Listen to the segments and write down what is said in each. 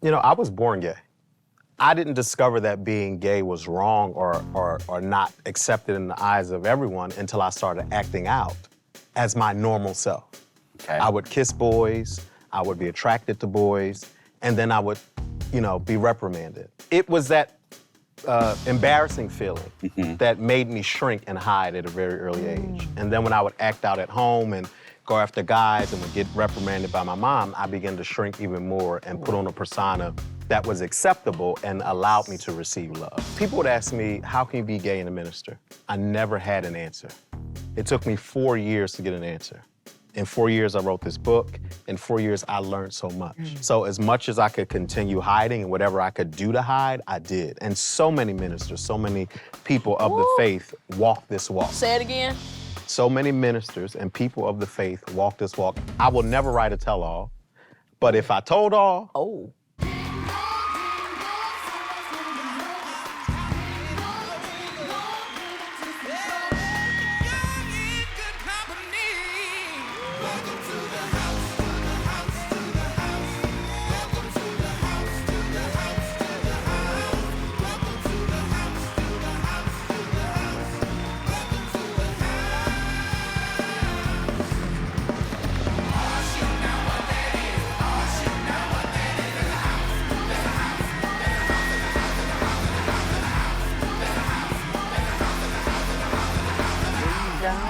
You know, I was born gay. I didn't discover that being gay was wrong or not accepted in the eyes of everyone until I started acting out as my normal self. Okay. I would kiss boys, I would be attracted to boys, and then I would, you know, be reprimanded. It was that embarrassing feeling that made me shrink and hide at a very early age. And then when I would act out at home and go after guys and would get reprimanded by my mom, I began to shrink even more and put on a persona that was acceptable and allowed me to receive love. People would ask me, how can you be gay and a minister? I never had an answer. It took me 4 years to get an answer. In 4 years, I wrote this book. In 4 years, I learned so much. So as much as I could continue hiding and whatever I could do to hide, I did. And so many ministers, so many people of the faith walk this walk. Say it again. So many ministers and people of the faith walk this walk. I will never write a tell-all, but if I told all, Oh.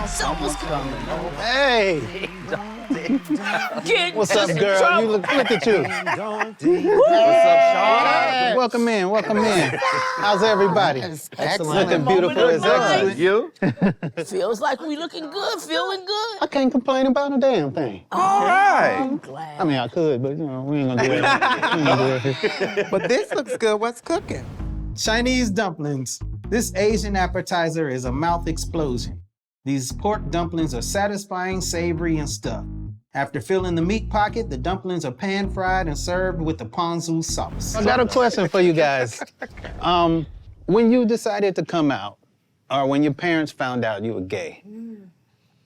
Someone's coming. hey, Get What's up, girl? Trump. You look at you. What's up, Sean? Welcome in, welcome in. How's everybody? Excellent. Looking beautiful as excellent. You? Feels like we looking good, feeling good. I can't complain about a damn thing. All right. I'm glad. I mean, I could, but you know, we ain't gonna do it. We ain't gonna do it. But this looks good. What's cooking? Chinese dumplings. This Asian appetizer is a mouth explosion. These pork dumplings are satisfying, savory, and stuffed. After filling the meat pocket, the dumplings are pan-fried and served with the ponzu sauce. I got a question for you guys. When you decided to come out, or when your parents found out you were gay,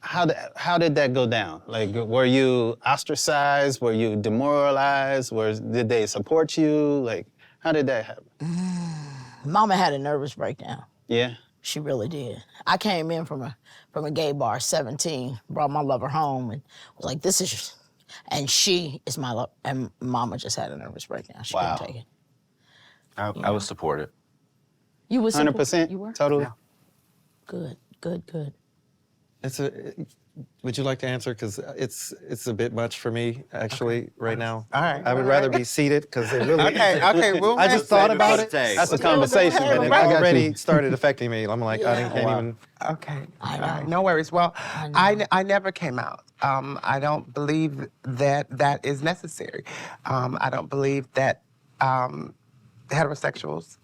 how did that go down? Like, were you ostracized? Were you demoralized? Did they support you? Like, how did that happen? Mama had a nervous breakdown. Yeah? She really did. I came in from a gay bar, 17, brought my lover home, and was like, "This is," and she is my love. And Mama just had a nervous breakdown. She Wow. couldn't take it. I was supported. You was 100%? You were Totally? Yeah. good, good, good. Would you like to answer? Because it's a bit much for me, actually, right now. All right. I would rather be seated, because it really... Okay, we'll I just thought about it. That's a conversation, And it I got already you. started affecting me. I'm like, I can't even... Okay. I All know. right, no worries. Well, I know. I never came out. I don't believe that is necessary. I don't believe that heterosexuals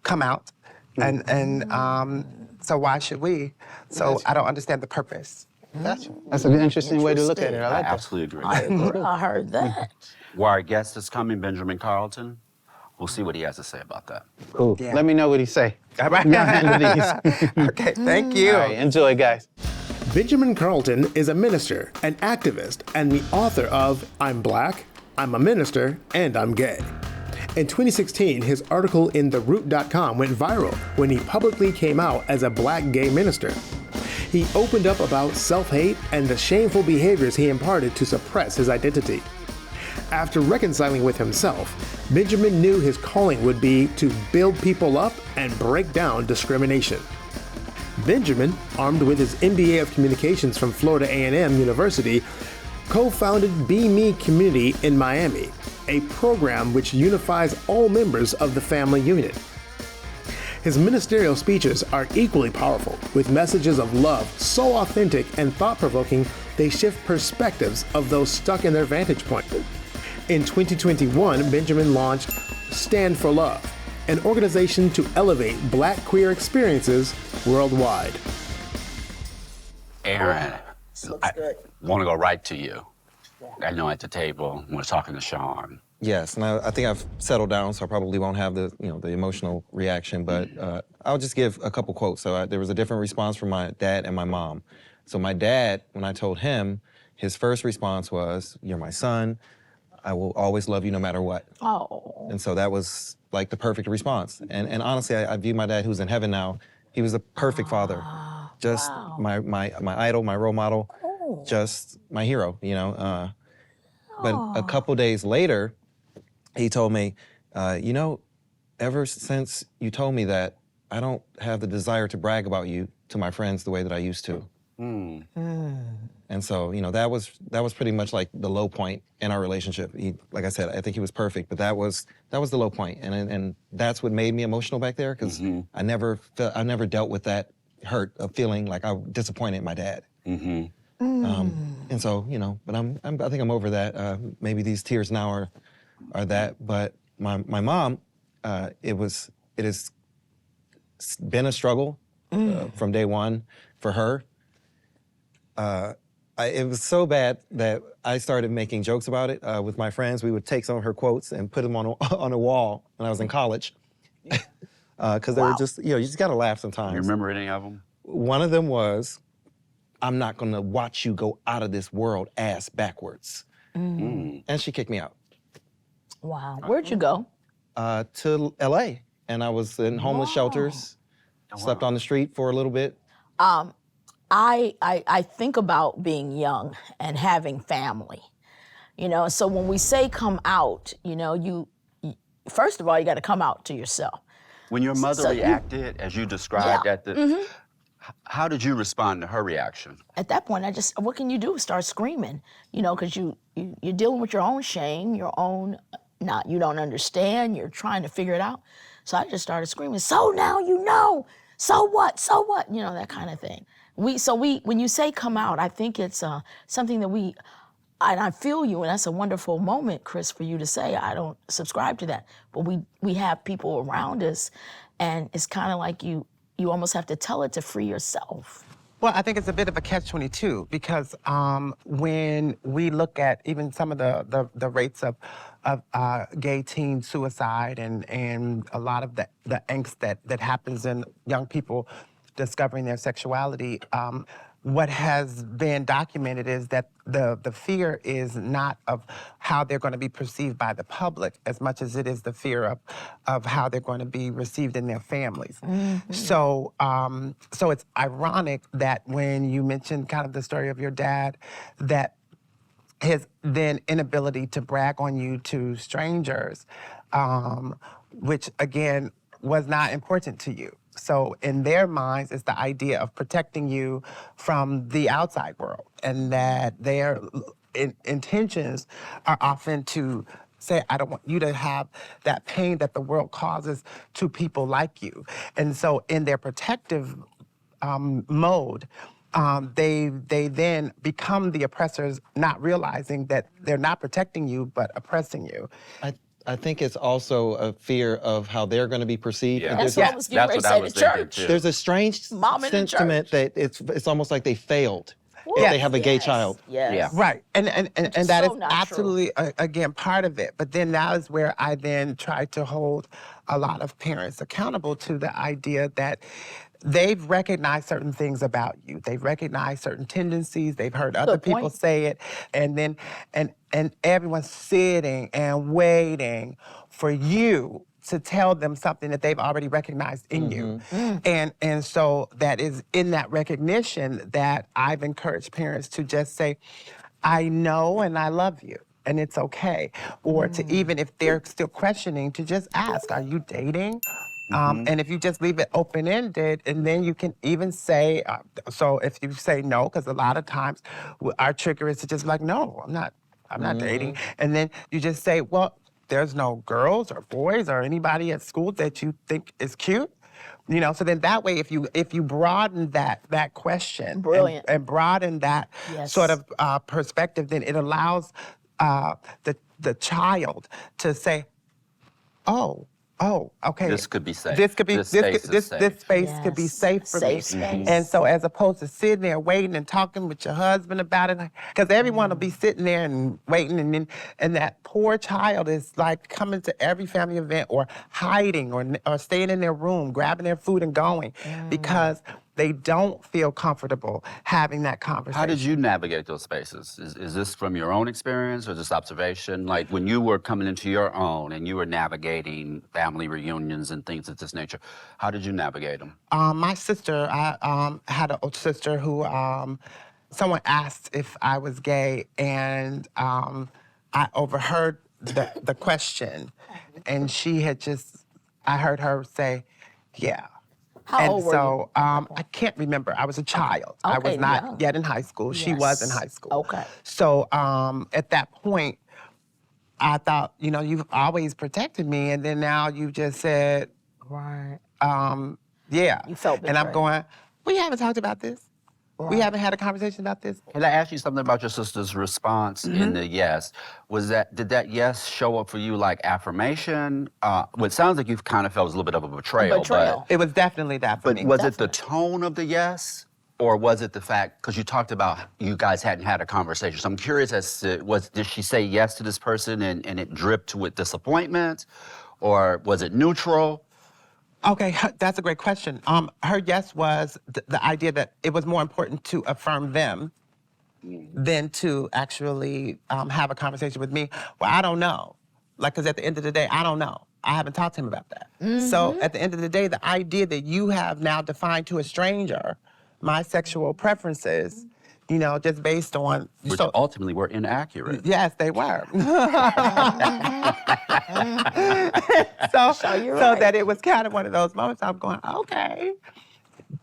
come out, and so why should we? So I don't understand the purpose. Gotcha. That's an interesting way to look at it. I I like that. absolutely agree. I agree. I heard that. Where our guest is coming, Benjamin Carlton, we'll see what he has to say about that. Cool. Yeah. Let me know what he say. All right. Y'all handle these. Okay, thank you. All right, enjoy, guys. Benjamin Carlton is a minister, an activist, and the author of I'm Black, I'm a Minister, and I'm Gay. In 2016, his article in TheRoot.com went viral when he publicly came out as a black gay minister. He opened up about self-hate and the shameful behaviors he imparted to suppress his identity. After reconciling with himself, Benjamin knew his calling would be to build people up and break down discrimination. Benjamin, armed with his MBA of Communications from Florida A&M University, co-founded Be Me Community in Miami, a program which unifies all members of the family unit. His ministerial speeches are equally powerful, with messages of love so authentic and thought-provoking they shift perspectives of those stuck in their vantage point. In 2021, Benjamin launched Stand for Love, an organization to elevate black queer experiences worldwide. Aaron, Looks I good. want to go right to you. I know at the table, we're talking to Sean. Yes, and I think I've settled down, so I probably won't have the emotional reaction, but I'll just give a couple quotes. So there was a different response from my dad and my mom. So my dad, when I told him, his first response was, "You're my son. I will always love you no matter what. Oh. And so that was like the perfect response. And honestly, I view my dad, who's in heaven now, he was a perfect father. Just my idol, my role model, just my hero, you know. But a couple days later, he told me, you know, ever since you told me that, I don't have the desire to brag about you to my friends the way that I used to. And so, you know, that was pretty much like the low point in our relationship. Like I said, I think he was perfect, but that was the low point. And that's what made me emotional back there, because I never dealt with that hurt of feeling like I disappointed my dad. And so, you know, but I think I'm over that. Maybe these tears now are that, but my mom, it has been a struggle from day one for her. It was so bad that I started making jokes about it with my friends. We would take some of her quotes and put them on a wall when I was in college. Because they were just, you know, you just gotta laugh sometimes. You remember any of them? One of them was, I'm not gonna watch you go out of this world ass backwards. And she kicked me out. Wow. Where'd you go? To LA. And I was in homeless shelters, slept on the street for a little bit. I think about being young and having family, you know. So when we say come out, you know, you first of all, you got to come out to yourself. When your mother reacted, as you described at the, how did you respond to her reaction? At that point, what can you do? Start screaming, you know, because you're dealing with your own shame, your own, you don't understand, you're trying to figure it out. So I just started screaming, so now you know, so what, you know, that kind of thing. When you say come out, I think it's something that and I feel you, and that's a wonderful moment, Chris, for you to say. I don't subscribe to that, but we have people around us, and it's kind of like you almost have to tell it to free yourself. Well, I think it's a bit of a catch-22 because when we look at even some of the rates of gay teen suicide and a lot of the angst that happens in young people discovering their sexuality, what has been documented is that the fear is not of how they're going to be perceived by the public as much as it is the fear of how they're going to be received in their families. So it's ironic that when you mentioned kind of the story of your dad, that his then inability to brag on you to strangers, which again was not important to you. So in their minds, it's the idea of protecting you from the outside world, and that their intentions are often to say, I don't want you to have that pain that the world causes to people like you. And so in their protective mode, they then become the oppressors, not realizing that they're not protecting you, but oppressing you. I think it's also a fear of how they're going to be perceived. Yeah. That's what I was getting ready to say to church. There's a strange Mom in the sentiment church. that it's almost like they failed if Yes. they have a gay child. Yes. Yeah. Right, and is that so is not absolutely, again, part of it. But then that is where I then try to hold a lot of parents accountable to the idea that they've recognized certain things about you. They've recognized certain tendencies. They've heard other people say it, and then and everyone's sitting and waiting for you to tell them something that they've already recognized in you. And so that is in that recognition that I've encouraged parents to just say, I know and I love you, and it's okay. Or to even if they're still questioning, to just ask, are you dating? And if you just leave it open-ended, and then you can even say, so if you say no, because a lot of times our trigger is to just like, no, I'm not dating. And then you just say, well, there's no girls or boys or anybody at school that you think is cute. You know, so then that way, if you broaden that question and broaden that sort of perspective, then it allows the child to say, oh, okay. This could be safe. This could be This space could be safe for me. Safe space. And so, as opposed to sitting there waiting and talking with your husband about it, because everyone will be sitting there and waiting, and that poor child is like coming to every family event or hiding or staying in their room, grabbing their food and going, because they don't feel comfortable having that conversation. How did you navigate those spaces? Is this from your own experience or just observation? Like when you were coming into your own and you were navigating family reunions and things of this nature, how did you navigate them? My sister, I had an older sister who, someone asked if I was gay, and I overheard the question, and she had just, I heard her say, yeah. How old were you? I can't remember. I was a child. I was Okay, not young. yet in high school. She was in Yes. high school. Okay. So at that point, I thought, you know, you've always protected me, and then now you just said, Right. yeah. You felt And I'm betrayed. going, we haven't talked about this. We haven't had a conversation about this. Can I ask you something about your sister's response in the yes? Did that yes show up for you like affirmation? Well, it sounds like you kind of felt it was a little bit of a betrayal. Betrayal. It was definitely that for But me. was it the tone of the yes? Or was it the fact, because you talked about you guys hadn't had a conversation. So I'm curious as to, did she say yes to this person and it dripped with disappointment? Or was it neutral? Okay, that's a great question. Her yes was the idea that it was more important to affirm them than to actually have a conversation with me. Well, I don't know. Like, because at the end of the day, I don't know. I haven't talked to him about that. So at the end of the day, the idea that you have now defined to a stranger my sexual preferences, you know, just based on... Which ultimately were inaccurate. Yes, they were. So you're right. that it was kind of one of those moments I'm going, okay.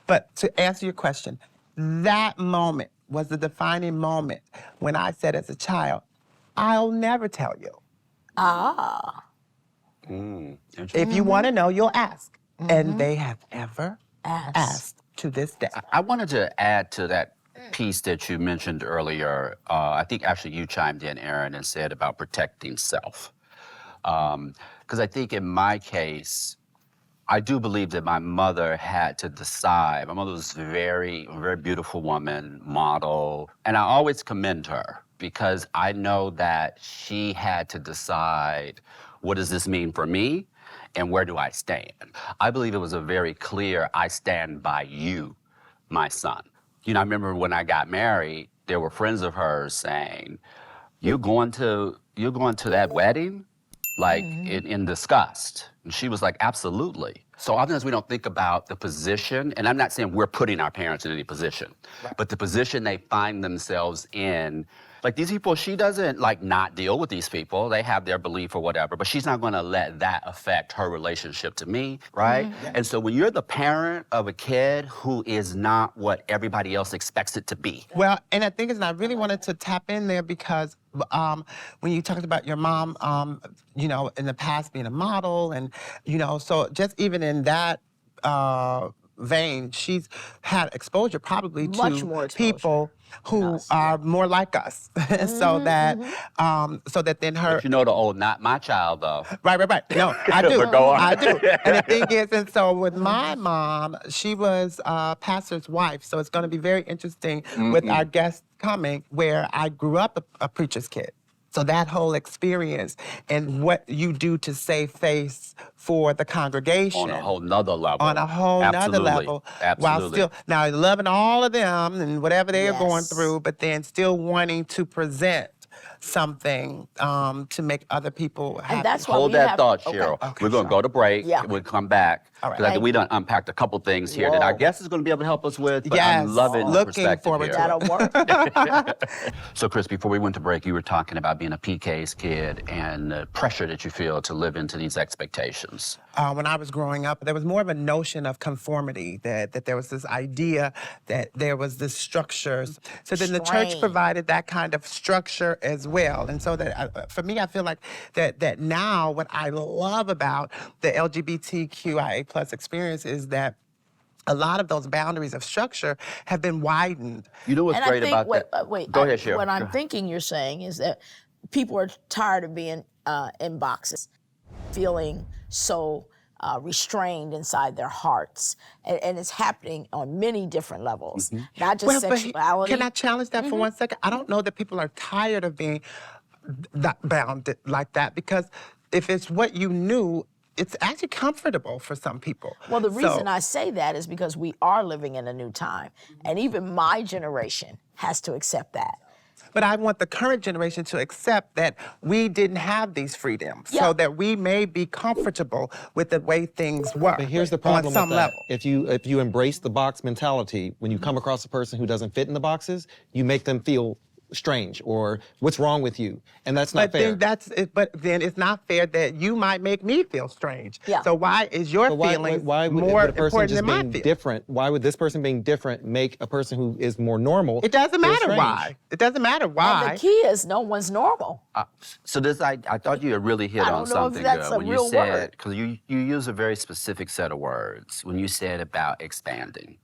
But to answer your question, that moment was the defining moment when I said as a child, I'll never tell you. If you want to know, you'll ask. And they have ever asked to this day. I wanted to add to that piece that you mentioned earlier. I think actually you chimed in, Aaron, and said about protecting self. Because I think in my case, I do believe that my mother had to decide. My mother was a very beautiful woman, model, and I always commend her because I know that she had to decide, what does this mean for me and where do I stand? I believe it was a very clear, I stand by you, my son. You know, I remember when I got married, there were friends of hers saying, you're going to that wedding? Like in disgust. And she was like, absolutely. So oftentimes we don't think about the position, and I'm not saying we're putting our parents in any position, but the position they find themselves in. Like these people, she doesn't like not deal with these people. They have their belief or whatever, but she's not gonna let that affect her relationship to me, right? And so when you're the parent of a kid who is not what everybody else expects it to be. Well, and the thing is, and I really wanted to tap in there because when you talked about your mom, you know, in the past being a model and, you know, so just even in that vein, she's had exposure probably Much to more exposure. people who are more like us. so that then her... But you know the old, not my child though. Right. No, I do. But go on. I do. And the thing is, and so with my mom, she was a pastor's wife, so it's going to be very interesting with our guests coming, where I grew up a preacher's kid. So that whole experience and what you do to save face for the congregation. On a whole nother level. On a whole nother Absolutely. level. Absolutely. While still, now loving all of them and whatever they are going Yes. through, but then still wanting to present something to make other people happy. And that's why Hold we that have, thought, okay. Cheryl. Okay, We're going to go to break. Yeah. We'll come back. All right. Because I think we done unpacked a couple things here that our Whoa. guest is going to be able to help us with. But Yes. I'm loving the Looking perspective forward here. to That'll work. So, Chris, before we went to break, you were talking about being a PK's kid and the pressure that you feel to live into these expectations. When I was growing up, there was more of a notion of conformity, that there was this idea that there was this structures. So then the church Strange. provided that kind of structure as well. And so that for me, I feel like that now what I love about the LGBTQIA+ experience is that a lot of those boundaries of structure have been widened. You know what's And great I think, about that? wait, Go ahead, Cheryl. What Go I'm ahead. thinking you're saying is that people are tired of being in boxes, feeling so restrained inside their hearts. And it's happening on many different levels, not just But sexuality. can I challenge that for 1 second? I don't know that people are tired of being bound like that, because if it's what you knew, it's actually comfortable for some people. Well, the So- reason I say that is because we are living in a new time. And even my generation has to accept that. But I want the current generation to accept that we didn't have these freedoms, Yeah. so that we may be comfortable with the way things work. But here's the problem on some with that. level. If you embrace the box mentality, when you come across a person who doesn't fit in the boxes, you make them feel strange or what's wrong with you, and that's not But fair. then it's not fair that you might make me feel strange. Yeah. So why is your But feeling why would more a person important just than my being feeling? different? Why would this person being different make a person who is more normal? It doesn't feel matter strange? why. It doesn't matter And why. the key is no one's normal. So this, I thought you had really hit I on don't know if something that's good a when real you said, word. because you use a very specific set of words when you said about expanding.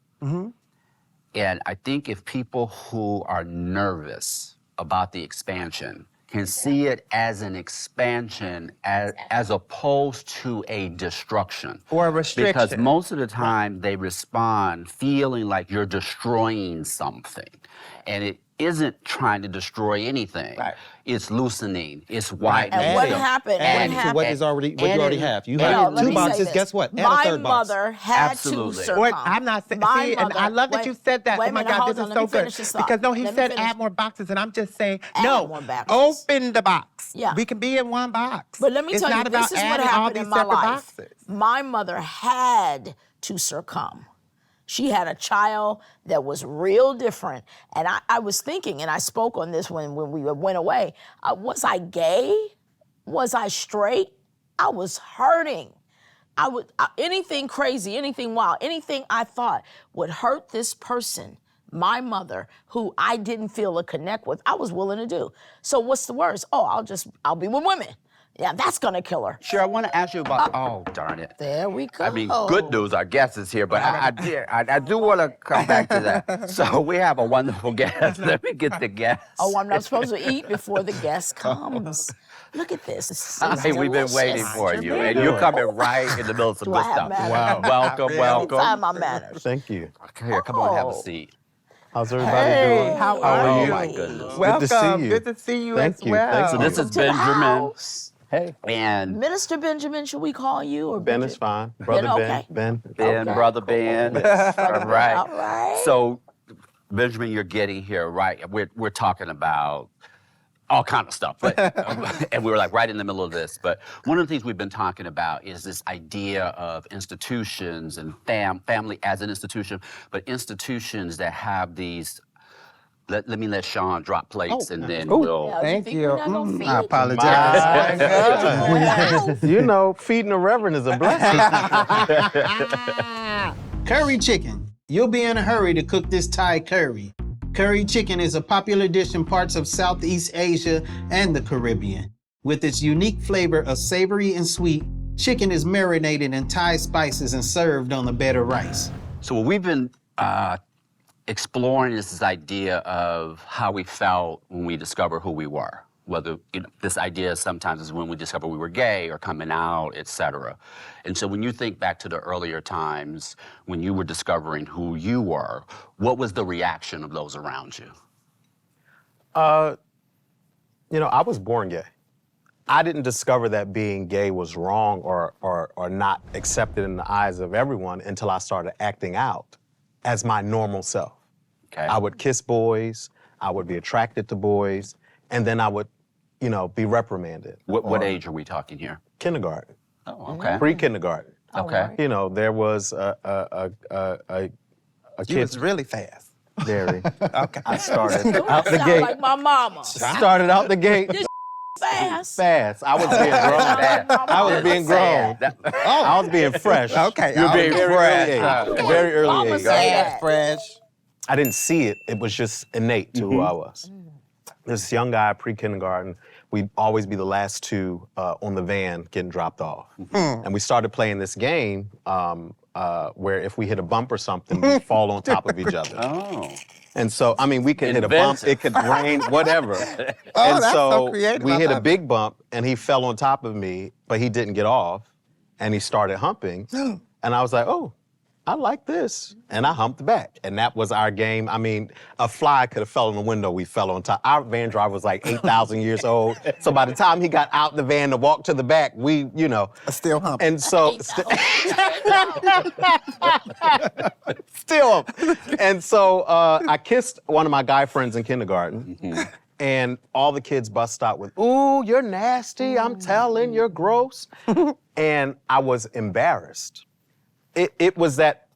And I think if people who are nervous about the expansion can see it as an expansion as opposed to a destruction. Or a Because restriction. most of the time they respond feeling like you're destroying something. And it isn't trying to destroy anything. Right. It's loosening, it's widening. And what Adding- happened? Adding what to what happened? is already what you and already it- have. You and have No, let two me say boxes. this. Guess what? Add My a third box. mother had Absolutely. to succumb. Or I'm not saying. My See, and I mother- love that wait- you said that. wait Oh a my minute, God, hold this on, is let so me good. finish this thought. Because no, he Let me said finish. add more boxes, and I'm just saying Add no. more boxes. Open the box. Yeah. We can be in one box. But let me it's tell you, not about this is what adding all happened these in my separate life. boxes. My mother had to succumb. She had a child that was real different. And I was thinking, and I spoke on this when we went away, was I gay? Was I straight? I was hurting. Anything crazy, anything wild, anything I thought would hurt this person, my mother, who I didn't feel a connect with, I was willing to do. So what's the worst? Oh, I'll be with women. Yeah, that's gonna kill her. Sure, I want to ask you about, oh, darn it. There we go. I mean, good news, our guest is here, but I do want to come back to that. So we have a wonderful guest. Let me get the guest. Oh, I'm not supposed to eat before the guest comes. Look at this. This is Hey, we've been delicious. waiting for you, and Jamaica. you're coming right in the middle of some Do good I have stuff. manners? Welcome, Time welcome. my manners. Thank you. Here, come on, have a Oh. seat. How's everybody Hey, doing? How how are Oh, you? my goodness. Welcome. Good to see you. Good to see you Thank as you. well. Thank So you. this is To the Benjamin, house. Hey, and Minister Benjamin, should we call you? Or Ben Bridget? is fine. Brother okay. Ben. Ben, Okay, Brother cool. Ben. All right. All right. So, Benjamin, you're getting here, right? We're talking about all kind of stuff, but, and we were like right in the middle of this. But one of the things we've been talking about is this idea of institutions and family as an institution, but institutions that have these. Let me let Sean drop plates, and then we'll. Yeah, Thank think you. we're not gonna feed I you? apologize. Wow. You know, feeding a reverend is a blessing. Curry chicken. You'll be in a hurry to cook this Thai curry. Curry chicken is a popular dish in parts of Southeast Asia and the Caribbean. With its unique flavor of savory and sweet, chicken is marinated in Thai spices and served on a bed of rice. So what we've been exploring is this idea of how we felt when we discovered who we were. Whether this idea sometimes is when we discover we were gay or coming out, et cetera. And so when you think back to the earlier times when you were discovering who you were, what was the reaction of those around you? You know, I was born gay. I didn't discover that being gay was wrong or not accepted in the eyes of everyone until I started acting out as my normal self. Okay. I would kiss boys, I would be attracted to boys, and then I would, be reprimanded. What age are we talking here? Kindergarten, Oh, okay. pre-kindergarten. Okay. You know, there was a You kid was really fast. Very. Okay. I started Don't out the sound gate. like my mama. Started out the gate Fast. fast. I was being grown. I was being grown. I was being fresh. Okay. You're being okay. fresh. Very early Mama age. said that. Fresh. I didn't see it. It was just innate to who I was. This young guy, pre-kindergarten, we'd always be the last two on the van getting dropped off. And we started playing this game where if we hit a bump or something, we'd fall on top of each other. Oh. And so, I mean, we could hit a bump, it could rain, whatever. And that's so creative. we I hit a love big bump, and he fell on top of me, but he didn't get off, and he started humping. And I was like, oh, I like this. And I humped back. And that was our game. I mean, a fly could have fell in the window, we fell on top. Our van driver was like 8,000 years old. So by the time he got out the van to walk to the back, we, you know. Still hump. And so, still. And so I kissed one of my guy friends in kindergarten. And all the kids bust out with, ooh, you're nasty, I'm telling, you're gross. And I was embarrassed. It was that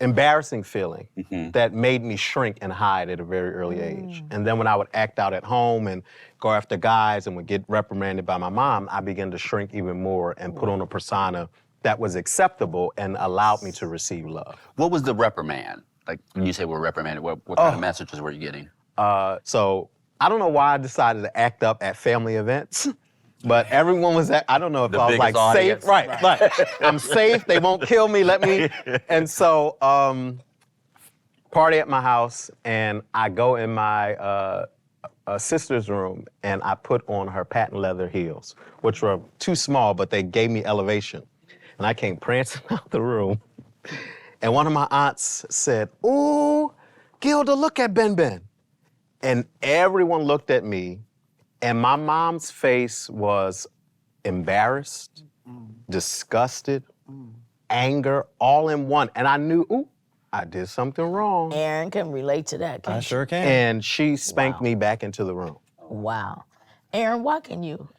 embarrassing feeling that made me shrink and hide at a very early age. And then when I would act out at home and go after guys and would get reprimanded by my mom, I began to shrink even more and put on a persona that was acceptable and allowed me to receive love. What was the reprimand? Like when you say we're reprimanded, what kind of messages were you getting? So I don't know why I decided to act up at family events. But everyone was at, I don't know if I was like audience. safe. Right. I'm safe, they won't kill me, let me. And so, party at my house, and I go in my sister's room, and I put on her patent leather heels, which were too small, but they gave me elevation. And I came prancing out the room, and one of my aunts said, ooh, Gilda, look at Ben Ben. And everyone looked at me, and my mom's face was embarrassed, disgusted, anger, all in one. And I knew, ooh, I did something wrong. Aaron can relate to that, can't I she? sure can. And she spanked me back into the room. Wow. Aaron,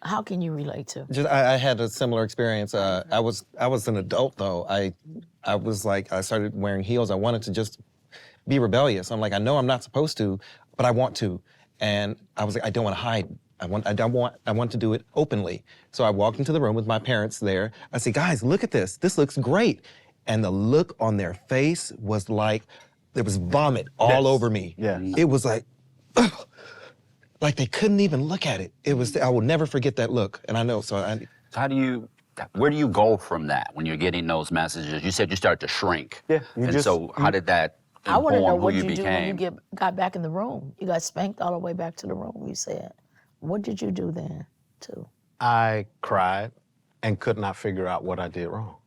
how can you relate to? Just, I had a similar experience. I was an adult though. I was like, I started wearing heels. I wanted to just be rebellious. I'm like, I know I'm not supposed to, but I want to. And I was like, I don't want to hide. I want to do it openly. So I walked into the room with my parents there. I said, guys, look at this. This looks great. And the look on their face was like, there was vomit all over me. Yeah. It was like, ugh, like they couldn't even look at it. It was, I will never forget that look. And I know, so Where do you go from that when you're getting those messages? You said you started to shrink. Yeah, So how did that I want to know inform who what you you do when became? you got back in the room. You got spanked all the way back to the room, you said. What did you do then, too? I cried and could not figure out what I did wrong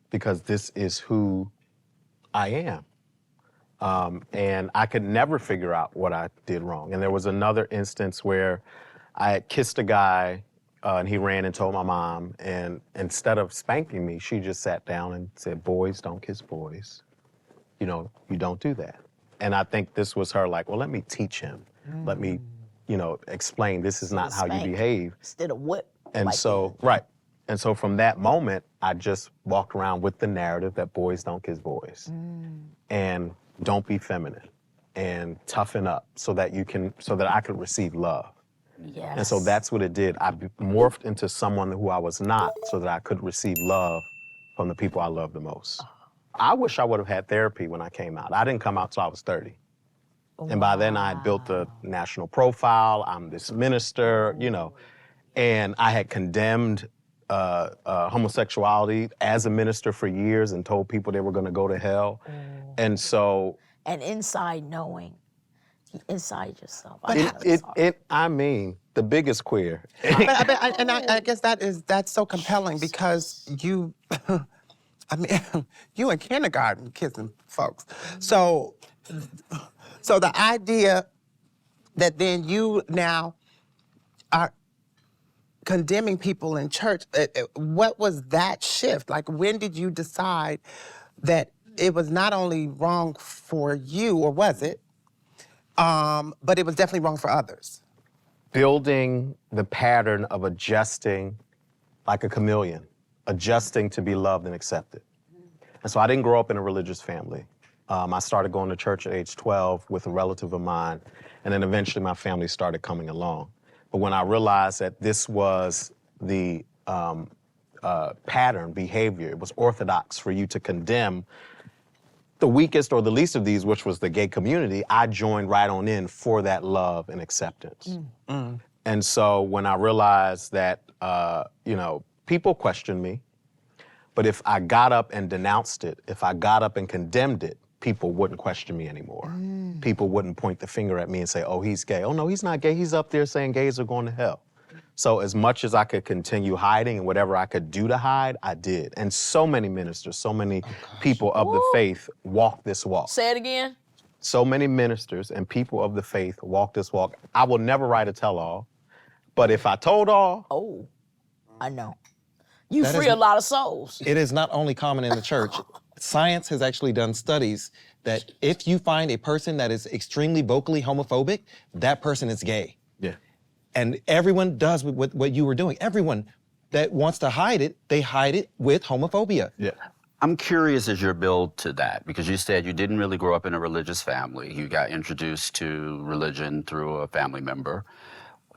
because this is who I am. And I could never figure out what I did wrong. And there was another instance where I had kissed a guy and he ran and told my mom. And instead of spanking me, she just sat down and said, boys don't kiss boys. You know, you don't do that. And I think this was her like, well, let me teach him. Let me, you know, explain this is not how you behave. Instead of whip. And like so, right. And so from that moment, I just walked around with the narrative that boys don't kiss boys. And don't be feminine and toughen up so that I could receive love. Yes. And so that's what it did. I morphed into someone who I was not so that I could receive love from the people I love the most. I wish I would have had therapy when I came out. I didn't come out till I was 30. And by then I had built a national profile. I'm this minister, you know, and I had condemned homosexuality as a minister for years and told people they were going to go to hell. And so... And inside knowing, inside yourself. I mean, the biggest queer. I guess that's so compelling because you, I mean, you in kindergarten kissing folks. So the idea that then you now are condemning people in church, what was that shift? Like, when did you decide that it was not only wrong for you, or was it, but it was definitely wrong for others? Building the pattern of adjusting like a chameleon, adjusting to be loved and accepted. And so I didn't grow up in a religious family. I started going to church at age 12 with a relative of mine, and then eventually my family started coming along. But when I realized that this was the pattern, behavior, it was orthodox for you to condemn the weakest or the least of these, which was the gay community, I joined right on in for that love and acceptance. And so when I realized that, you know, people questioned me, but if I got up and denounced it, if I got up and condemned it, people wouldn't question me anymore. People wouldn't point the finger at me and say, oh, he's gay. Oh, no, he's not gay. He's up there saying gays are going to hell. So as much as I could continue hiding and whatever I could do to hide, I did. And so many ministers, so many people of the faith walk this walk. Say it again. So many ministers and people of the faith walk this walk. I will never write a tell-all, but if I told all, Oh, I know. You That free is- a lot of souls. It is not only common in the church. Science has actually done studies that if you find a person that is extremely vocally homophobic, that person is gay. yeah. And everyone does what you were doing. Everyone that wants to hide it, they hide it with homophobia. Yeah. I'm curious as your build to that, because you said you didn't really grow up in a religious family. You got introduced to religion through a family member.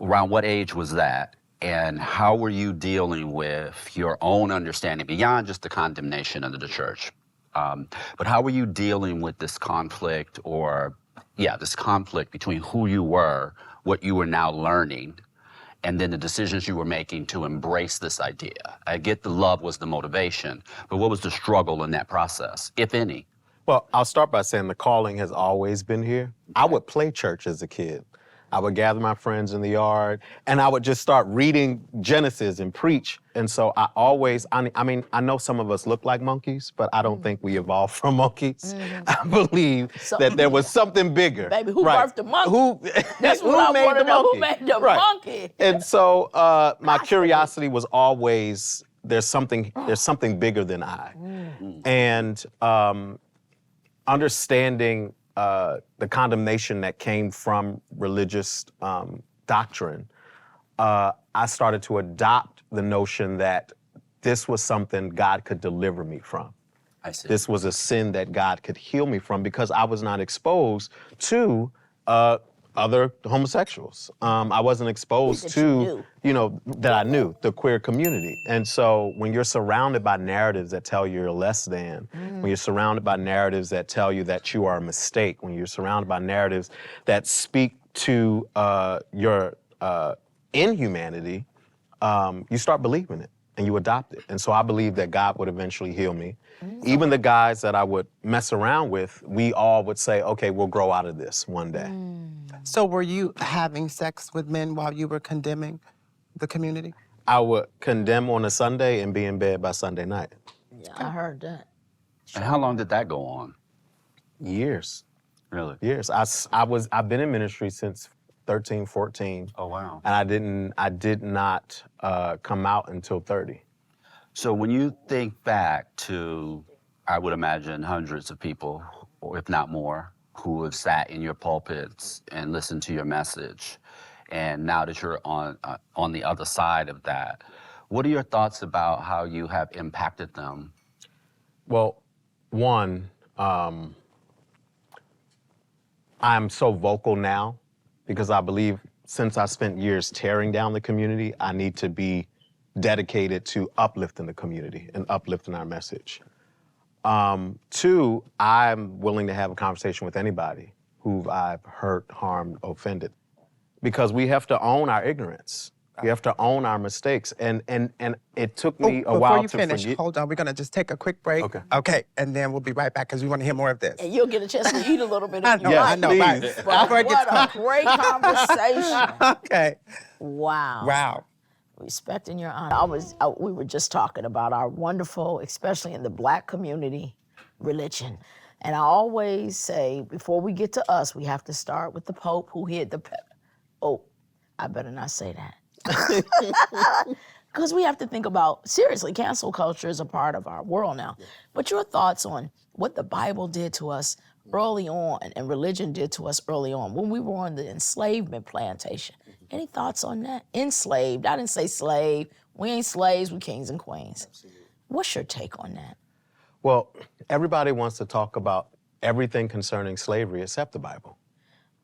Around what age was that? And how were you dealing with your own understanding beyond just the condemnation under the church? But how were you dealing with this conflict this conflict between who you were, what you were now learning, and then the decisions you were making to embrace this idea? I get the love was the motivation, but what was the struggle in that process, if any? Well, I'll start by saying the calling has always been here. I would play church as a kid. I would gather my friends in the yard, and I would just start reading Genesis and preach. And so I always, I know some of us look like monkeys, but I don't think we evolved from monkeys. I believe that there was something bigger. Baby, who Right. birthed the monkey? Who, That's who what I made want the to know. monkey? Who made the Right. monkey? And so my curiosity was always, there's something bigger than I. And understanding the condemnation that came from religious doctrine, I started to adopt the notion that this was something God could deliver me from. I see. This was a sin that God could heal me from because I was not exposed to other homosexuals. I wasn't exposed That you to, knew. that I knew, the queer community. And so when you're surrounded by narratives that tell you you're less than, when you're surrounded by narratives that tell you that you are a mistake, when you're surrounded by narratives that speak to your inhumanity, you start believing it and you adopt it. And so I believe that God would eventually heal me. Even the guys that I would mess around with, we all would say, okay, we'll grow out of this one day. So were you having sex with men while you were condemning the community? I would condemn on a Sunday and be in bed by Sunday night. Yeah, I heard that. And how long did that go on? Years, Really? years. I've been in ministry since 13, 14. Oh, wow. And I did not come out until 30. So when you think back to, I would imagine hundreds of people, or if not more, who have sat in your pulpits and listened to your message, and now that you're on the other side of that, what are your thoughts about how you have impacted them? Well, one, I'm so vocal now because I believe since I spent years tearing down the community, I need to be dedicated to uplifting the community and uplifting our message. Two, I'm willing to have a conversation with anybody who I've hurt, harmed, offended, because we have to own our ignorance. We have to own our mistakes. And it took me a while to Before you finish, forget. hold on. We're going to just take a quick break. Okay. Okay, and then we'll be right back because we want to hear more of this. And you'll get a chance to eat a little bit. I If know, you Yes, I like. know. please. Right. But Before it gets what a great conversation. Okay. Wow. Wow. Respecting your honor. We were just talking about our wonderful, especially in the Black community, religion. And I always say, before we get to us, we have to start with the Pope who hid the Oh, I better not say that. Because we have to think about, seriously, cancel culture is a part of our world now. But your thoughts on what the Bible did to us early on and religion did to us early on when we were on the enslavement plantation. Any thoughts on that? Enslaved, I didn't say slave. We ain't slaves, we kings and queens. What's your take on that? Well, everybody wants to talk about everything concerning slavery except the Bible.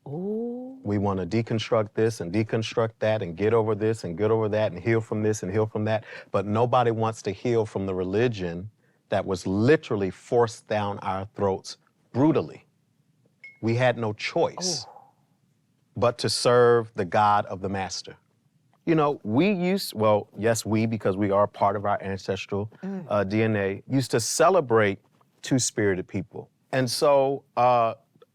Ooh. We want to deconstruct this and deconstruct that and get over this and get over that and heal from this and heal from that. But nobody wants to heal from the religion that was literally forced down our throats brutally. We had no choice but to serve the God of the master. You know, we, because we are part of our ancestral DNA, used to celebrate two-spirited people. And so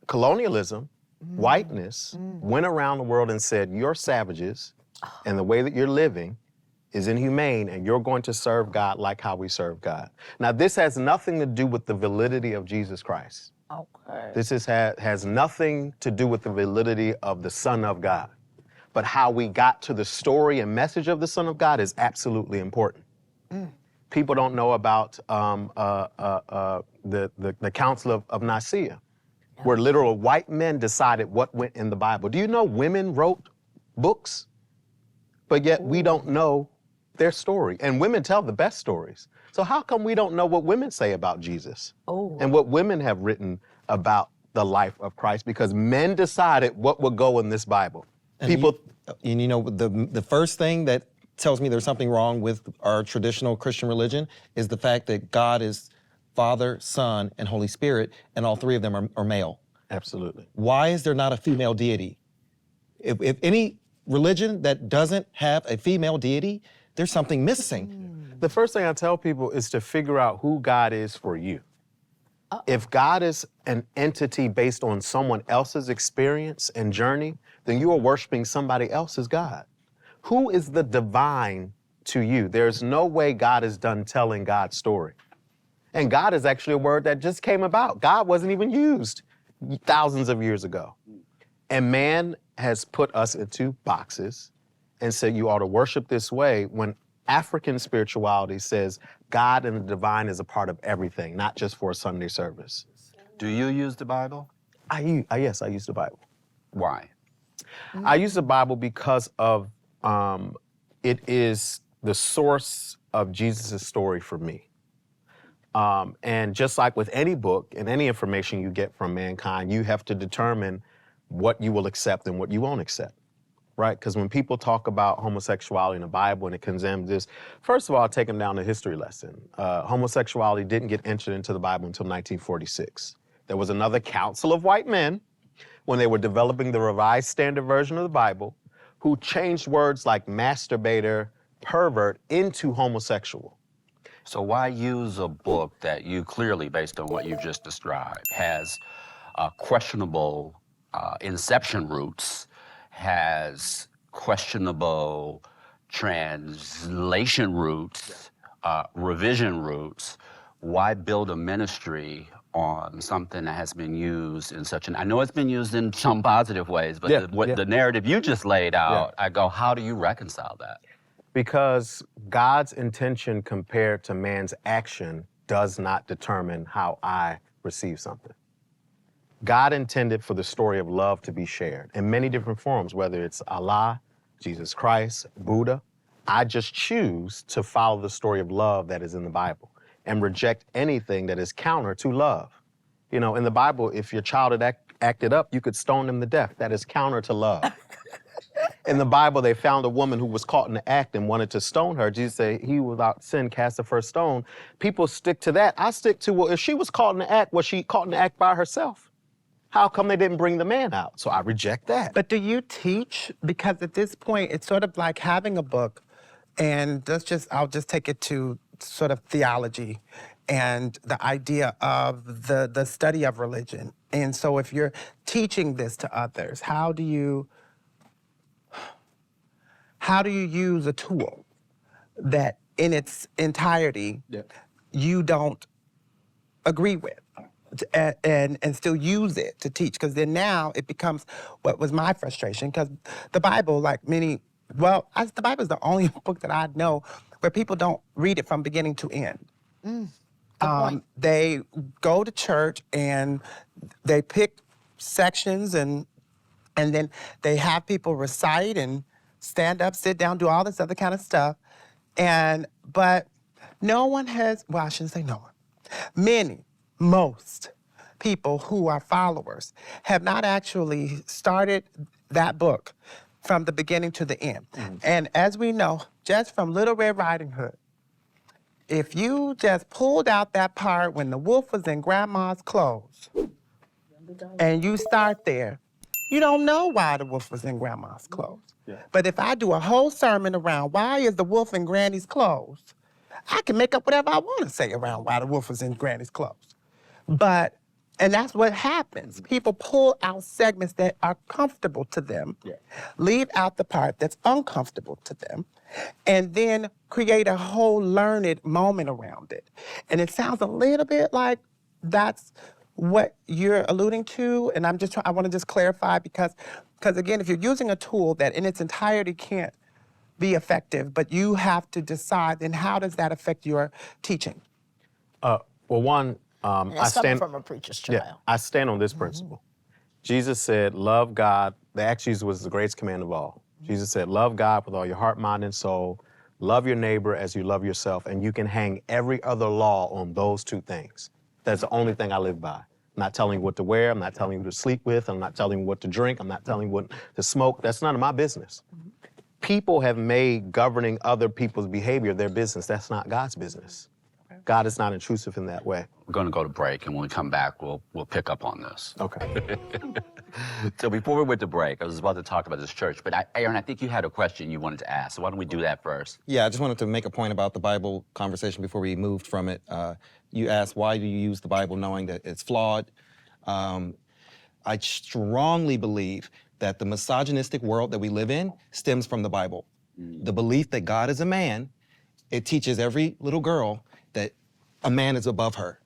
colonialism, whiteness, went around the world and said, you're savages, And the way that you're living is inhumane, and you're going to serve God like how we serve God. Now, this has nothing to do with the validity of Jesus Christ. Okay. This has nothing to do with the validity of the Son of God. But how we got to the story and message of the Son of God is absolutely important. People don't know about the Council of Nicaea, where literal white men decided what went in the Bible. Do you know women wrote books? But yet we don't know their story. And women tell the best stories. So how come we don't know what women say about Jesus? And what women have written about the life of Christ? Because men decided what would go in this Bible. And the first thing that tells me there's something wrong with our traditional Christian religion is the fact that God is Father, Son, and Holy Spirit, and all three of them are male. Absolutely. Why is there not a female deity? If any religion that doesn't have a female deity, there's something missing. The first thing I tell people is to figure out who God is for you. If God is an entity based on someone else's experience and journey, then you are worshiping somebody else's God. Who is the divine to you? There's no way God is done telling God's story. And God is actually a word that just came about. God wasn't even used thousands of years ago. And man has put us into boxes and said you ought to worship this way, when African spirituality says God and the divine is a part of everything, not just for a Sunday service. Do you use the Bible? Yes, I use the Bible. Why? I use the Bible because of it is the source of Jesus' story for me. And just like with any book and any information you get from mankind, you have to determine what you will accept and what you won't accept, right? Because when people talk about homosexuality in the Bible and it condemns this, first of all, I'll take them down a history lesson. Homosexuality didn't get entered into the Bible until 1946. There was another council of white men when they were developing the Revised Standard Version of the Bible who changed words like masturbator, pervert into homosexual. So why use a book that you clearly, based on what you just described, has questionable inception roots, has questionable translation roots, revision roots? Why build a ministry on something that has been used in such an, I know it's been used in some positive ways, but the narrative you just laid out, I go, how do you reconcile that? Because God's intention compared to man's action does not determine how I receive something. God intended for the story of love to be shared in many different forms, whether it's Allah, Jesus Christ, Buddha. I just choose to follow the story of love that is in the Bible and reject anything that is counter to love. You know, in the Bible, if your child had acted up, you could stone them to death. That is counter to love. In the Bible, they found a woman who was caught in the act and wanted to stone her. Jesus said, he without sin cast the first stone. People stick to that. I stick to, well, if she was caught in the act, was she caught in the act by herself? How come they didn't bring the man out? So I reject that. But do you teach? Because at this point, it's sort of like having a book, and I'll just take it to sort of theology and the idea of the study of religion. And so if you're teaching this to others, how do you use a tool that in its entirety you don't agree with? And still use it to teach, because then now it becomes what was my frustration, because the Bible, like the Bible is the only book that I know where people don't read it from beginning to end. They go to church and they pick sections and then they have people recite and stand up, sit down, do all this other kind of stuff. But no one has, well, I shouldn't say no one. Most people who are followers have not actually started that book from the beginning to the end. And as we know, just from Little Red Riding Hood, if you just pulled out that part when the wolf was in Grandma's clothes, and you start there, you don't know why the wolf was in Grandma's clothes. But if I do a whole sermon around why is the wolf in Granny's clothes, I can make up whatever I want to say around why the wolf was in Granny's clothes. But And that's what happens. People pull out segments that are comfortable to them, leave out the part that's uncomfortable to them, and then create a whole learned moment around it. And it sounds a little bit like that's what you're alluding to. And I want to just clarify because again, if you're using a tool that in its entirety can't be effective, but you have to decide, then how does that affect your teaching? Well, one, And I it's coming stand from a preacher's child. Yeah, I stand on this principle. Jesus said, love God. Actually, was the greatest command of all. Jesus said, love God with all your heart, mind, and soul. Love your neighbor as you love yourself. And you can hang every other law on those two things. That's the only thing I live by. I'm not telling you what to wear. I'm not telling you who to sleep with. I'm not telling you what to drink. I'm not telling you what to smoke. That's none of my business. People have made governing other people's behavior their business. That's not God's business. God is not intrusive in that way. We're going to go to break, and when we come back, we'll pick up on this. Okay. So before we went to break, I was about to talk about this church, but Aaron, I think you had a question you wanted to ask, so why don't we do that first? Yeah, I just wanted to make a point about the Bible conversation before we moved from it. You asked, why do you use the Bible knowing that it's flawed? I strongly believe that the misogynistic world that we live in stems from the Bible. The belief that God is a man, it teaches every little girl that a man is above her.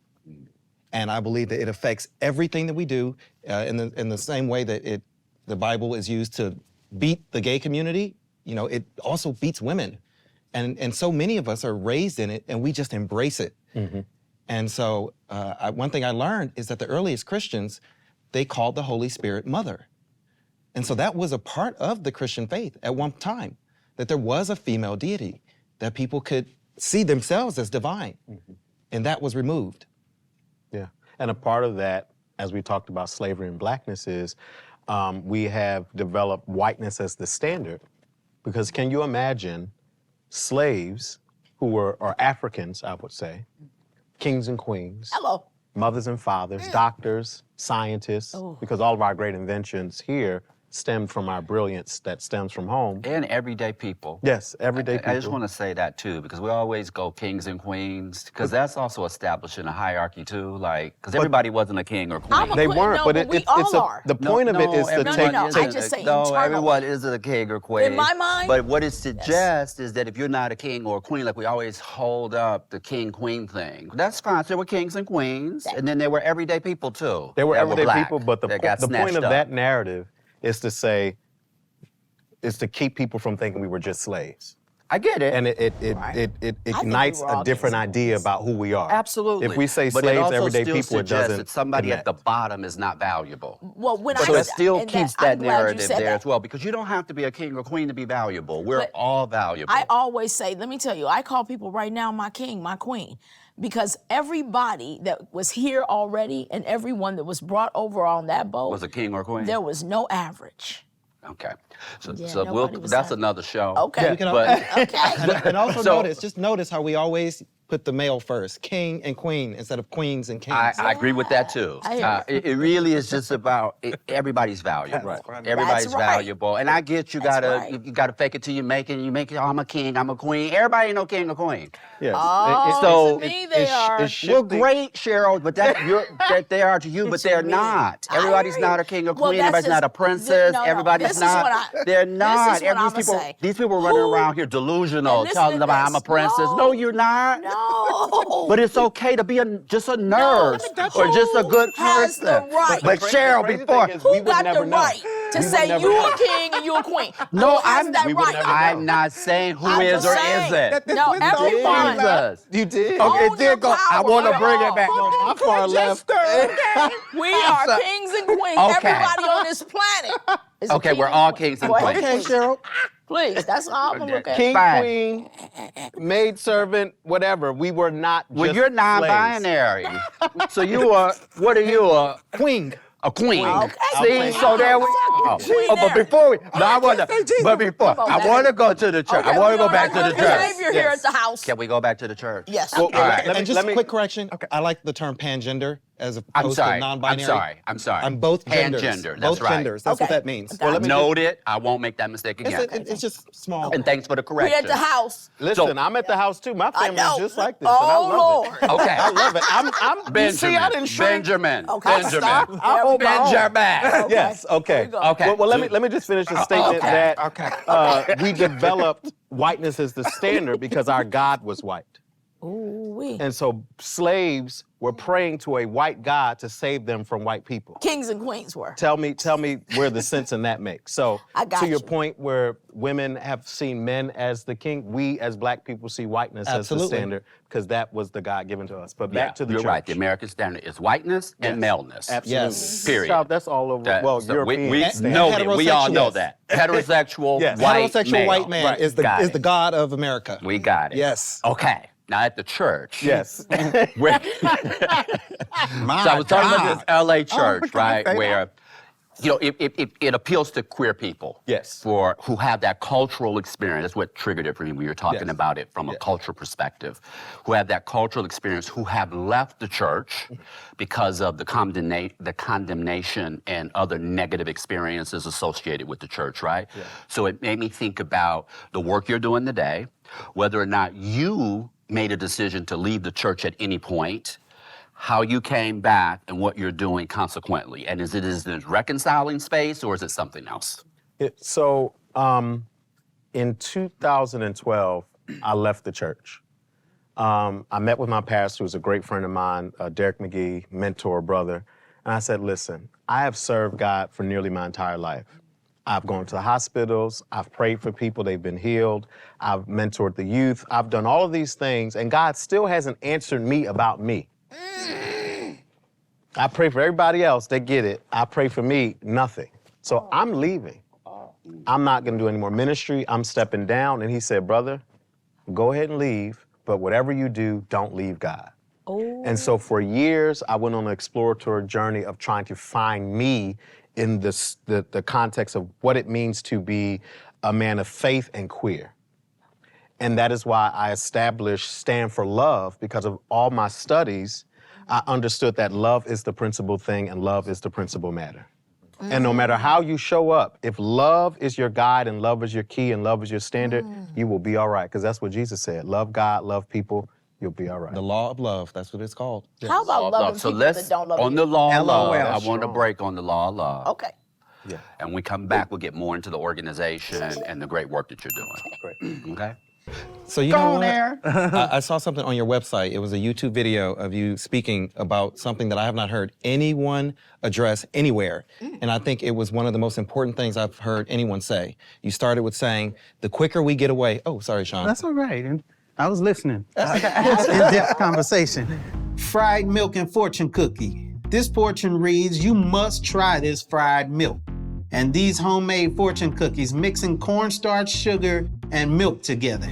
And I believe that it affects everything that we do in the same way that the Bible is used to beat the gay community. You know, it also beats women. And so many of us are raised in it and we just embrace it. And so one thing I learned is that the earliest Christians, they called the Holy Spirit Mother. And so that was a part of the Christian faith at one time, that there was a female deity, that people could see themselves as divine. And that was removed. Yeah. And a part of that, as we talked about slavery and blackness, is we have developed whiteness as the standard. Because can you imagine slaves who are Africans, I would say, kings and queens, Hello. mothers and fathers, doctors, scientists, because all of our great inventions here stemmed from our brilliance that stems from home. And everyday people. Yes, everyday people. I just want to say that too, because we always go kings and queens, because that's also establishing a hierarchy too, like, because everybody wasn't a king or queen. I'm a They queen, weren't, no, but but we it's all a, are. the point of it is to everyone no, isn't I just say no, internally. everyone isn't a king or queen. In my mind, But what it suggests is that if you're not a king or a queen, like we always hold up the king-queen thing. That's fine. There were kings and queens, and then there were everyday people too. They were that everyday black, people, but the that got point snatched of up. that narrative is to say, is to keep people from thinking we were just slaves. I get it. And it we ignites were all a different kings and idea about who we are. Absolutely. If we say but it slaves, also everyday still people, it suggests doesn't that somebody connect. at the bottom is not valuable. well, when So I it still and keeps I'm that glad you narrative said there that. as well, because you don't have to be a king or queen to be valuable. We're But all valuable. I always say, let me tell you, I call people right now my king, my queen, because everybody that was here already and everyone that was brought over on that boat, was a king or queen. there was no average. Okay. So, Yeah, so nobody was that's that. another show. Okay. We can But Okay. And also So- notice how we always put the male first, king and queen, instead of queens and kings. I agree with that too. I hear It really is just about everybody's valuable. Right. Everybody's That's right. valuable, and I get you That's gotta right. you gotta fake it till you make it. And you make it. Oh, I'm a king. I'm a queen. Everybody ain't no king or queen. Yes. Oh, So to me they are. Well, great, Cheryl, but that they are to you, but they're me. not. I Everybody's hear you. not a king or Well, queen. that's Everybody's not a just- princess. no, Everybody's this is not. what I- They're this is not. what I'ma say. These people running Who- around here delusional, And listen telling to them I'm a this. princess. No, you're not. No. But it's okay to be just a nurse or just a good has person. the right? But Cheryl, crazy before thing is Who we would got never the know. right to We would say never you know. a king and you a queen? no, Who has that we would right? never I'm not saying who I'm is just or saying. isn't. No, everyone. Jesus. You did. Okay, Own it did your go. I power, want to bring y'all. it back. No, my far left. We are kings and queens. Okay. Everybody on this planet is a Okay, king we're and all queen. kings and Go ahead, queens. please. Cheryl. Please, that's how I'm gonna look at it. King, Fine. queen, maid servant, whatever. We were not just Well, you're slaves. non-binary. So you are, what are you, a Queen. queen? Okay. See, so there we but before we, no, I want to, but before, Come on, I baby. want to go to the church. Okay, I want to we go on back our to the good church. behavior here at the house. Can we go back to the church? Yes. Well, All right. And just let a me- quick correction. I like the term pangender as I'm opposed sorry. to non-binary. I'm sorry. I'm both genders. Pangender, that's both right. genders. That's what Okay. that means. Well, let me Note it. I won't make that mistake again. It's just small. And thanks for the We correction. at the house. Listen, I'm at the house too. My I family know. is just like this, and I Oh, love Lord. it. Okay. I love it. I'm Benjamin. You see, I didn't shrink. Benjamin. Okay. Benjamin. I hold my own. Benjamin. Yes. Okay. There we go. Okay. Well, let me just finish the statement Okay. that we developed whiteness as the standard because our God was white. Ooh-wee. And so slaves were praying to a white God to save them from white people. Kings and queens were. Tell me where the sense in that makes. So I got to your you. point where women have seen men as the king, we as black people see whiteness as the Absolutely. standard because that was the God given to us. But back to the You're church. right. The American standard is whiteness and maleness. Absolutely. Yes. Period. Child, that's all over. Well, So European. we standard. know that. We all Heterosexual. know that. Heterosexual Yes. white Heterosexual male. white man Right. is the Got is it. the God of America. We got it. Yes. Okay. Now at the church. Yes. Where, so I was talking about this LA church, right? Where, it appeals to queer people. Yes. Who have that cultural experience. That's what triggered it for me when you were talking Yes. about it from a cultural perspective. Who have that cultural experience, who have left the church because of the condemnation and other negative experiences associated with the church, right? Yeah. So it made me think about the work you're doing today, whether or not you made a decision to leave the church at any point, how you came back, and what you're doing consequently. And is it reconciling space, or is it something else? So in 2012, I left the church. I met with my pastor, who's a great friend of mine, Derek McGee, mentor, brother. And I said, listen, I have served God for nearly my entire life. I've gone to the hospitals, I've prayed for people, they've been healed, I've mentored the youth, I've done all of these things, and God still hasn't answered me about me. I pray for everybody else, they get it. I pray for me, nothing. So I'm leaving. I'm not gonna do any more ministry, I'm stepping down. And he said, brother, go ahead and leave, but whatever you do, don't leave God. Oh. And so for years, I went on an exploratory journey of trying to find me in the context of what it means to be a man of faith and queer. And that is why I established Stand for Love, because of all my studies, I understood that love is the principal thing and love is the principal matter. And no matter how you show up, if love is your guide and love is your key and love is your standard, you will be all right, because that's what Jesus said. Love God, love people, you'll be all right. The law of love. That's what it's called. How about loving So people let's, that don't love on you? the law of love, I That's want to strong. break on the law of love. Okay. Yeah. And when we come back, we'll get more into the organization and the great work that you're doing. Great. Okay? So you Go know on what? there. I saw something on your website. It was a YouTube video of you speaking about something that I have not heard anyone address anywhere. And I think it was one of the most important things I've heard anyone say. You started with saying, the quicker we get away. Oh, sorry, Sean. That's all right. And I was listening. It's in-depth conversation. Fried milk and fortune cookie. This portion reads, you must try this fried milk. And these homemade fortune cookies mixing cornstarch, sugar, and milk together.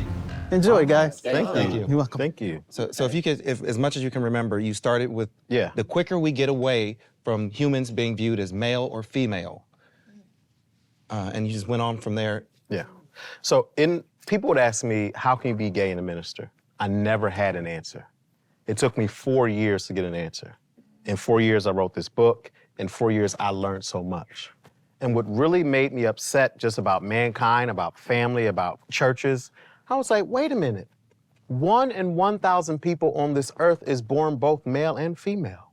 Enjoy, guys. Thank you. You're welcome. Thank you. So if you could, if as much as you can remember, you started with Yeah. the quicker we get away from humans being viewed as male or female. And you just went on from there. Yeah. So people would ask me, how can you be gay and a minister? I never had an answer. It took me 4 years to get an answer. In 4 years, I wrote this book. In 4 years, I learned so much. And what really made me upset just about mankind, about family, about churches, I was like, wait a minute. 1 in 1,000 people on this earth is born both male and female.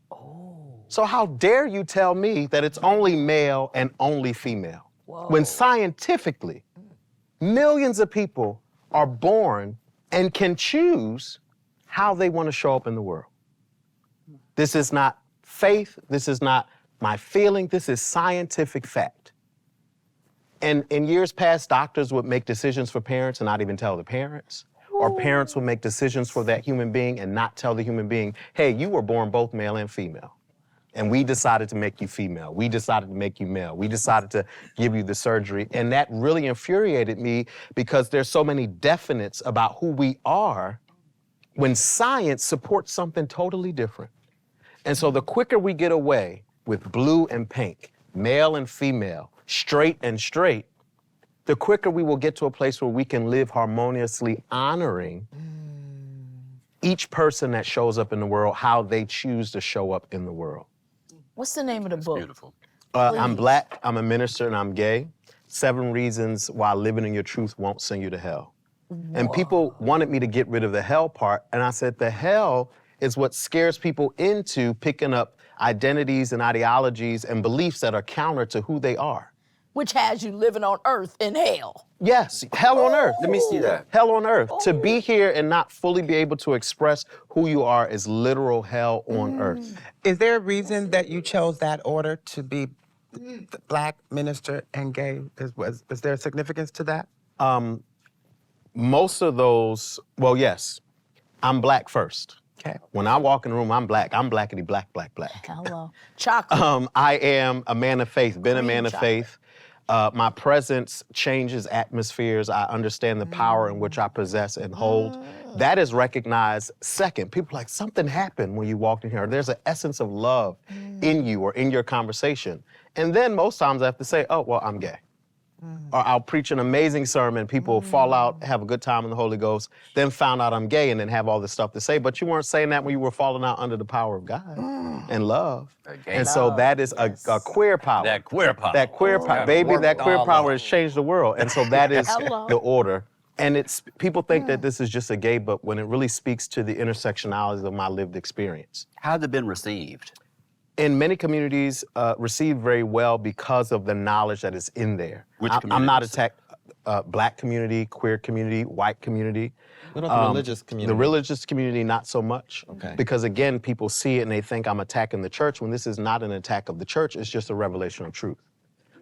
So how dare you tell me that it's only male and only female? When scientifically, millions of people are born and can choose how they want to show up in the world. This is not faith, this is not my feeling, this is scientific fact. And in years past, doctors would make decisions for parents and not even tell the parents. Or parents would make decisions for that human being and not tell the human being, hey, you were born both male and female. And we decided to make you female. We decided to make you male. We decided to give you the surgery. And that really infuriated me because there's so many definites about who we are when science supports something totally different. And so the quicker we get away with blue and pink, male and female, straight and straight, the quicker we will get to a place where we can live harmoniously honoring each person that shows up in the world, how they choose to show up in the world. What's the name of the book? Beautiful. I'm black, I'm a minister, and I'm gay. 7 reasons why living in your truth won't send you to hell. And people wanted me to get rid of the hell part, and I said the hell is what scares people into picking up identities and ideologies and beliefs that are counter to who they are. Which has you living on earth in hell. Yes, hell on earth. Let me see that. Hell on earth. To be here and not fully be able to express who you are is literal hell on earth. Is there a reason that you chose that order to be black, minister, and gay? Is there a significance to that? Most of those, well, yes, I'm black first. Okay. When I walk in the room, I'm black. I'm blackity black, black, black. Hello. Chocolate. I am a man of faith, been a man of faith. My presence changes atmospheres. I understand the power in which I possess and hold. That is recognized second. People are like, something happened when you walked in here. There's an essence of love in you or in your conversation. And then most times I have to say, oh, well, I'm gay. Or I'll preach an amazing sermon, people fall out, have a good time in the Holy Ghost, then found out I'm gay and then have all this stuff to say. But you weren't saying that when you were falling out under the power of God and love. And so that is a queer power. That queer power. That queer power. Baby, that queer power has changed the world. And so that is the order. And it's people think that this is just a gay book when it really speaks to the intersectionalities of my lived experience. How has it been received? In many communities, received very well because of the knowledge that is in there. Which I'm not communities? attacked black community, queer community, white community. What about the religious community? The religious community, not so much. Okay. Because again, people see it and they think I'm attacking the church when this is not an attack of the church, it's just a revelation of truth.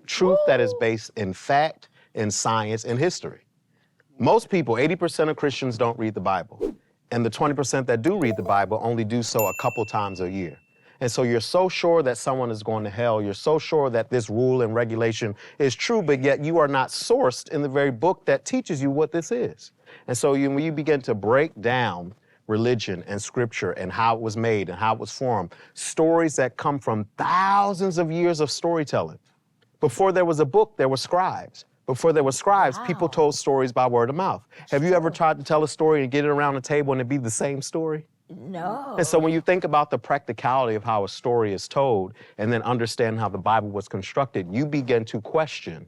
Truth that is based in fact, in science, and history. Most people, 80% of Christians don't read the Bible. And the 20% that do read the Bible only do so a couple times a year. And so you're so sure that someone is going to hell, you're so sure that this rule and regulation is true, but yet you are not sourced in the very book that teaches you what this is. And so when you begin to break down religion and scripture and how it was made and how it was formed, stories that come from thousands of years of storytelling. Before there was a book, there were scribes. Before there were scribes, people told stories by word of mouth. Have you ever tried to tell a story and get it around the table and it be the same story? No. And so when you think about the practicality of how a story is told and then understand how the Bible was constructed, you begin to question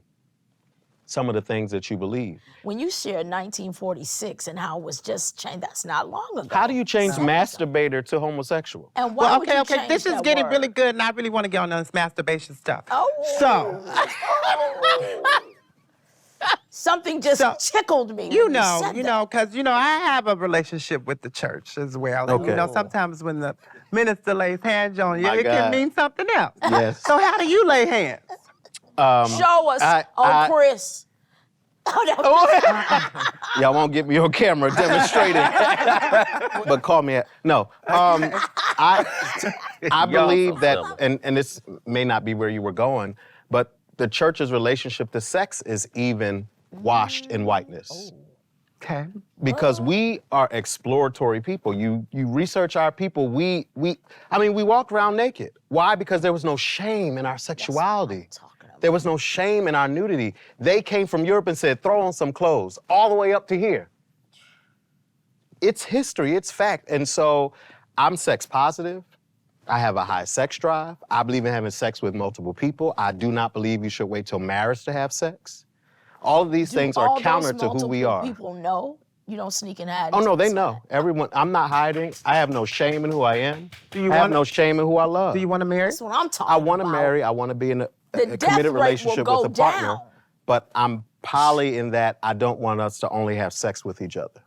some of the things that you believe. When you share 1946 and how it was just changed, that's not long ago. How do you change masturbator to homosexual? And why would you Okay. change This is that getting word? really good, and I really want to get on this masturbation stuff. Oh. So, Something just tickled me. you when know, said that. because, I have a relationship with the church as well. And, Okay. sometimes when the minister lays hands on you, My it can God. mean something else. Yes. So how do you lay hands? Show us, Chris. Y'all won't get me on camera demonstrating, but call me. No, I believe that, and this may not be where you were going, but the church's relationship to sex is even washed in whiteness. Okay. Because we are exploratory people. You research our people. We walked around naked. Why? Because there was no shame in our sexuality. There was no shame in our nudity. They came from Europe and said, throw on some clothes, all the way up to here. It's history, it's fact. And so I'm sex positive. I have a high sex drive. I believe in having sex with multiple people. I do not believe you should wait till marriage to have sex. All of these things are counter to who we are. People know you don't sneak and hide. Oh no, they know. Everyone. I'm not hiding. I have no shame in who I am. I have no shame in who I love. Do you want to marry? That's what I'm talking about. I want to marry. I want to be in a death committed rate relationship will with a go partner. down. But I'm poly in that I don't want us to only have sex with each other.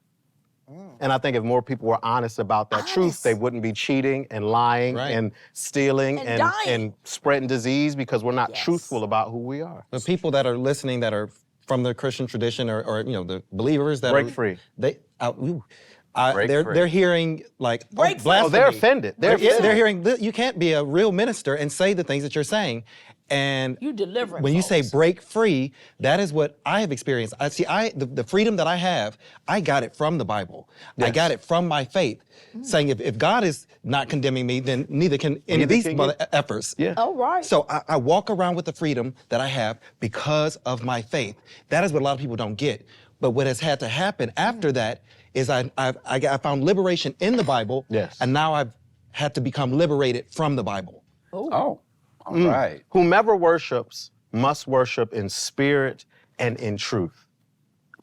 And I think if more people were honest about that truth, they wouldn't be cheating and lying and stealing And dying. and spreading disease because we're not truthful about who we are. The people that are listening that are from the Christian tradition or the believers that Break are free. They're hearing like Break free. blasphemy. Oh, they're offended. They're hearing you can't be a real minister and say the things that you're saying. And You delivering when you say folks. break free, that is what I have experienced. The freedom that I have, I got it from the Bible. I got it from my faith, saying if God is not condemning me, then neither can any of these mother efforts. Yeah. All right. So I walk around with the freedom that I have because of my faith. That is what a lot of people don't get. But what has had to happen after that is I found liberation in the Bible. Yes. And now I've had to become liberated from the Bible. Oh, all right. Whomever worships must worship in spirit and in truth.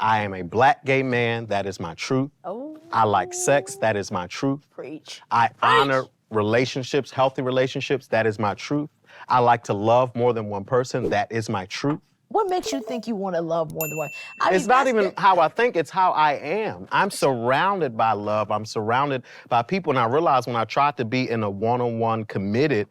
I am a black gay man, that is my truth. Oh. I like sex, that is my truth. Preach. I honor relationships, healthy relationships, that is my truth. I like to love more than one person, that is my truth. What makes you think you want to love more than one? It's not even how I think, it's how I am. I'm surrounded by love. I'm surrounded by people. And I realized when I tried to be in a one-on-one committed,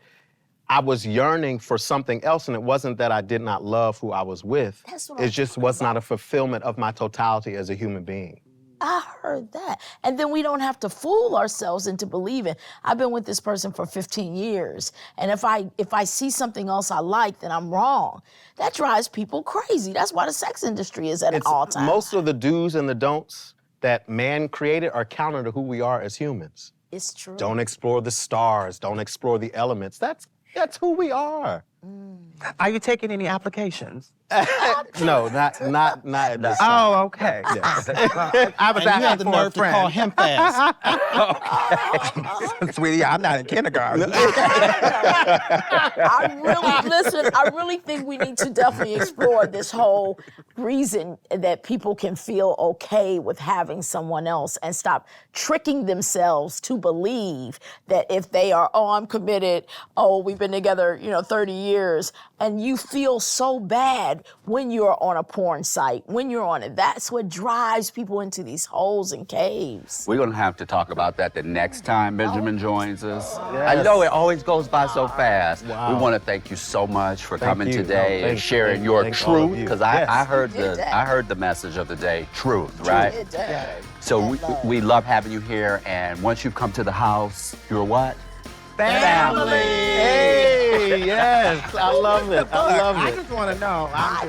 I was yearning for something else. And it wasn't that I did not love who I was with. That's what It I'm just was not a fulfillment of my totality as a human being. I heard that. And then we don't have to fool ourselves into believing. I've been with this person for 15 years. And if I see something else I like, then I'm wrong. That drives people crazy. That's why the sex industry is at an all-time. Most of the do's and the don'ts that man created are counter to who we are as humans. It's true. Don't explore the stars. Don't explore the elements. That's who we are. Are you taking any applications? No, not at this time. Oh, okay. Yes. I was And you have asking the for a nerve to call friend. him fast. Sweetie, I'm not in kindergarten. I really think we need to definitely explore this whole reason that people can feel okay with having someone else and stop tricking themselves to believe that if they are, oh, I'm committed, oh, we've been together, 30 years, and you feel so bad when you're on a porn site, when you're on it. That's what drives people into these holes and caves. We're going to have to talk about that the next time Benjamin joins us. I know it always goes by so fast. Wow. We want to thank you so much for coming you. today No, and sharing thank your all of truth. you. Because Yes. I heard You did that. I heard the message of the day, truth, right? It does. So we love having you here. And once you've come to the house, you're what? Family. Hey, yes, I love it. I love I it. just want to know. I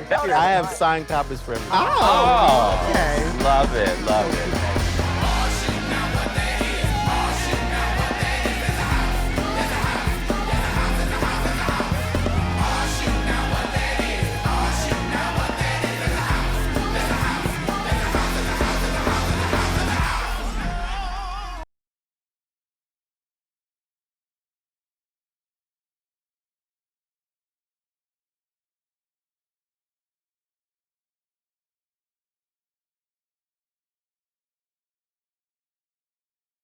have signed copies for everyone. Oh, okay. Love it, love it.